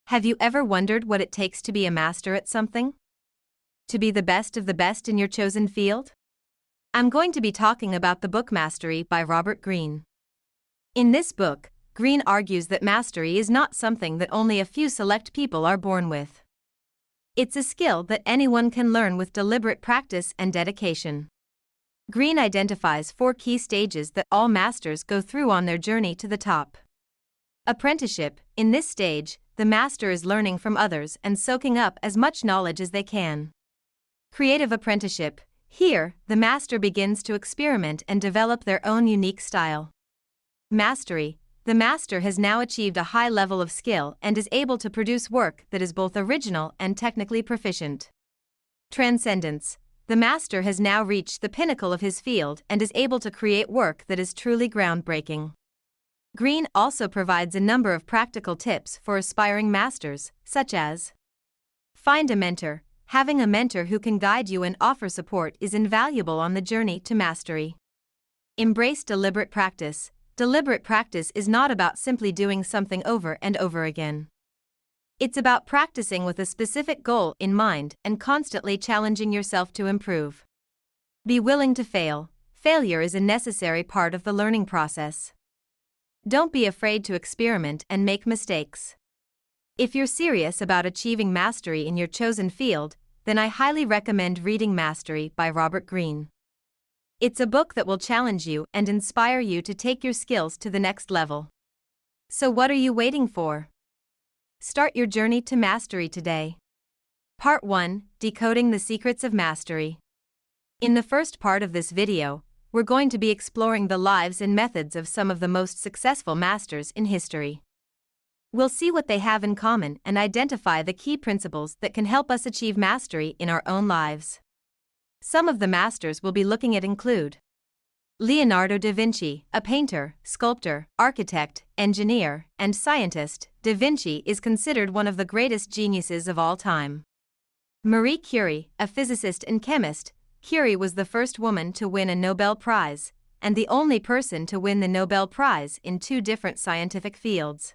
Have you ever wondered what it takes to be a master at something? To be the best of the best in your chosen field? I'm going to be talking about the book Mastery by Robert Greene. In this book, Greene argues that mastery is not something that only a few select people are born with. It's a skill that anyone can learn with deliberate practice and dedication. Greene identifies 4 key stages that all masters go through on their journey to the top. Apprenticeship. In this stage, the master is learning from others and soaking up as much knowledge as they can. Creative apprenticeship. Here, the master begins to experiment and develop their own unique style. Mastery. The master has now achieved a high level of skill and is able to produce work that is both original and technically proficient. Transcendence. The master has now reached the pinnacle of his field and is able to create work that is truly groundbreaking. Greene also provides a number of practical tips for aspiring masters, such as: find a mentor. Having a mentor who can guide you and offer support is invaluable on the journey to mastery. Embrace deliberate practice. Deliberate practice is not about simply doing something over and over again. It's about practicing with a specific goal in mind and constantly challenging yourself to improve. Be willing to fail. Failure is a necessary part of the learning process. Don't be afraid to experiment and make mistakes. If you're serious about achieving mastery in your chosen field, then I highly recommend reading Mastery by Robert Greene. It's a book that will challenge you and inspire you to take your skills to the next level. So what are you waiting for? Start your journey to mastery today. Part 1: Decoding the Secrets of Mastery. In the first part of this video, we're going to be exploring the lives and methods of some of the most successful masters in history. We'll see what they have in common and identify the key principles that can help us achieve mastery in our own lives. Some of the masters we'll be looking at include Leonardo da Vinci, a painter, sculptor, architect, engineer, and scientist. Da Vinci is considered one of the greatest geniuses of all time. Marie Curie, a physicist and chemist. Curie was the first woman to win a Nobel Prize, and the only person to win the Nobel Prize in 2 different scientific fields.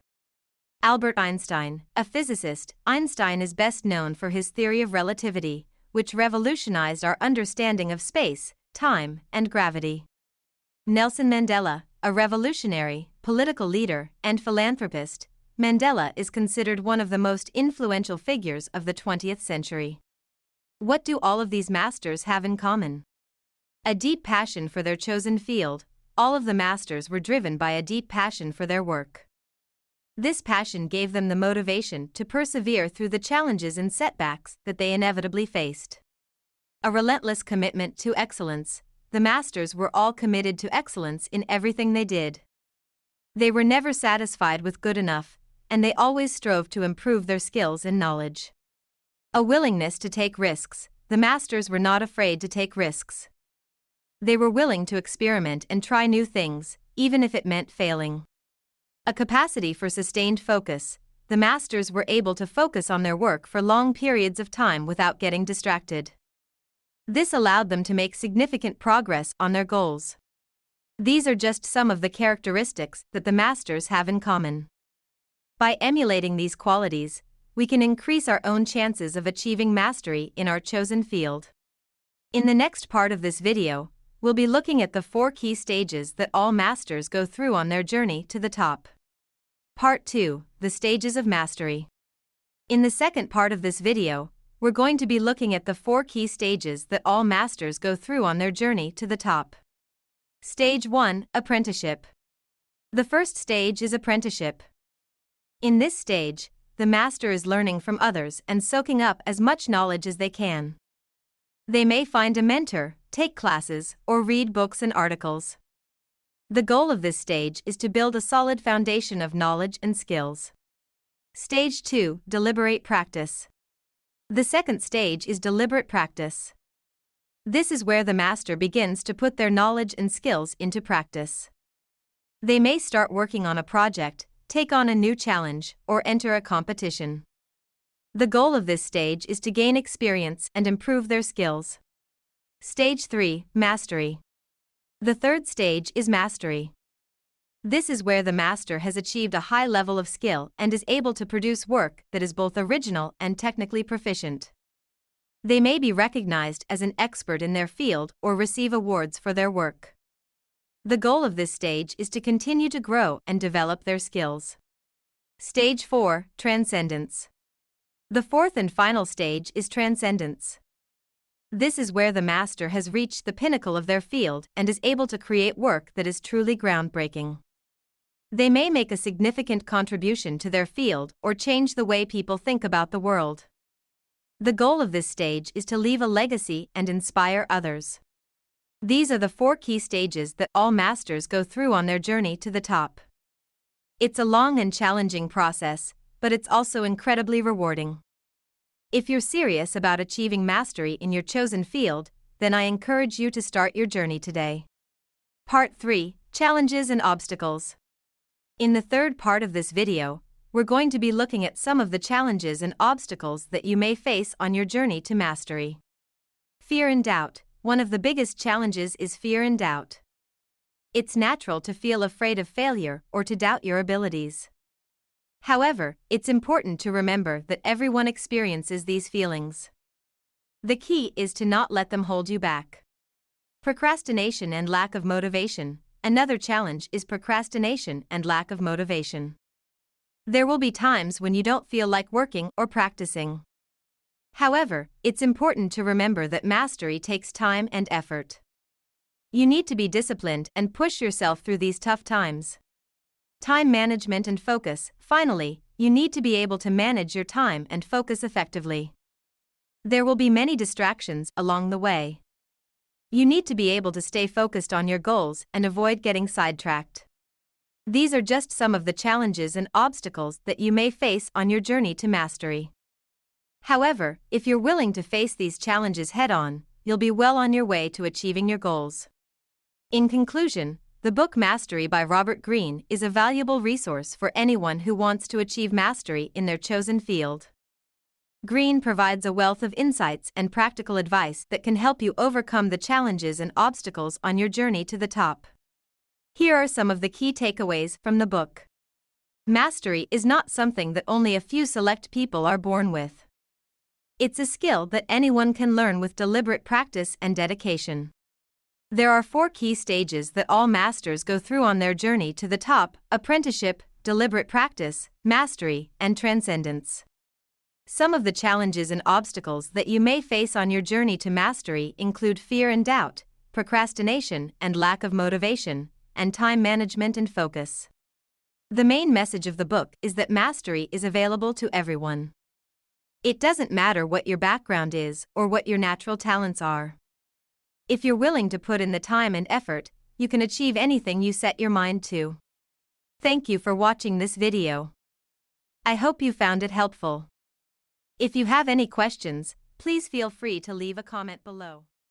Albert Einstein, a physicist. Einstein is best known for his theory of relativity, which revolutionized our understanding of space, time, and gravity. Nelson Mandela, a revolutionary, political leader, and philanthropist. Mandela is considered one of the most influential figures of the 20th century. What do all of these masters have in common? A deep passion for their chosen field. All of the masters were driven by a deep passion for their work. This passion gave them the motivation to persevere through the challenges and setbacks that they inevitably faced. A relentless commitment to excellence. The masters were all committed to excellence in everything they did. They were never satisfied with good enough, and they always strove to improve their skills and knowledge. A willingness to take risks. The masters were not afraid to take risks. They were willing to experiment and try new things, even if it meant failing. A capacity for sustained focus. The masters were able to focus on their work for long periods of time without getting distracted. This allowed them to make significant progress on their goals. These are just some of the characteristics that the masters have in common. By emulating these qualities, we can increase our own chances of achieving mastery in our chosen field. In the next part of this video, we'll be looking at the 4 key stages that all masters go through on their journey to the top. Part 2: The Stages of Mastery. In the second part of this video, we're going to be looking at the 4 key stages that all masters go through on their journey to the top. Stage 1: Apprenticeship. The first stage is apprenticeship. In this stage, the master is learning from others and soaking up as much knowledge as they can. They may find a mentor, take classes, or read books and articles. The goal of this stage is to build a solid foundation of knowledge and skills. Stage 2: Deliberate practice. The second stage is deliberate practice. This is where the master begins to put their knowledge and skills into practice. They may start working on a project, take on a new challenge, or enter a competition. The goal of this stage is to gain experience and improve their skills. Stage 3: Mastery. The third stage is mastery. This is where the master has achieved a high level of skill and is able to produce work that is both original and technically proficient. They may be recognized as an expert in their field or receive awards for their work. The goal of this stage is to continue to grow and develop their skills. Stage 4, Transcendence. The fourth and final stage is Transcendence. This is where the master has reached the pinnacle of their field and is able to create work that is truly groundbreaking. They may make a significant contribution to their field or change the way people think about the world. The goal of this stage is to leave a legacy and inspire others. These are the 4 key stages that all masters go through on their journey to the top. It's a long and challenging process, but it's also incredibly rewarding. If you're serious about achieving mastery in your chosen field, then I encourage you to start your journey today. Part 3, Challenges and Obstacles. In the third part of this video, we're going to be looking at some of the challenges and obstacles that you may face on your journey to mastery. Fear and doubt. One of the biggest challenges is fear and doubt. It's natural to feel afraid of failure or to doubt your abilities. However, it's important to remember that everyone experiences these feelings. The key is to not let them hold you back. Procrastination and lack of motivation. Another challenge is procrastination and lack of motivation. There will be times when you don't feel like working or practicing. However, it's important to remember that mastery takes time and effort. You need to be disciplined and push yourself through these tough times. Time management and focus. Finally, you need to be able to manage your time and focus effectively. There will be many distractions along the way. You need to be able to stay focused on your goals and avoid getting sidetracked. These are just some of the challenges and obstacles that you may face on your journey to mastery. However, if you're willing to face these challenges head-on, you'll be well on your way to achieving your goals. In conclusion, the book Mastery by Robert Greene is a valuable resource for anyone who wants to achieve mastery in their chosen field. Greene provides a wealth of insights and practical advice that can help you overcome the challenges and obstacles on your journey to the top. Here are some of the key takeaways from the book. Mastery is not something that only a few select people are born with. It's a skill that anyone can learn with deliberate practice and dedication. There are 4 key stages that all masters go through on their journey to the top: apprenticeship, deliberate practice, mastery, and transcendence. Some of the challenges and obstacles that you may face on your journey to mastery include fear and doubt, procrastination and lack of motivation, and time management and focus. The main message of the book is that mastery is available to everyone. It doesn't matter what your background is or what your natural talents are. If you're willing to put in the time and effort, you can achieve anything you set your mind to. Thank you for watching this video. I hope you found it helpful. If you have any questions, please feel free to leave a comment below.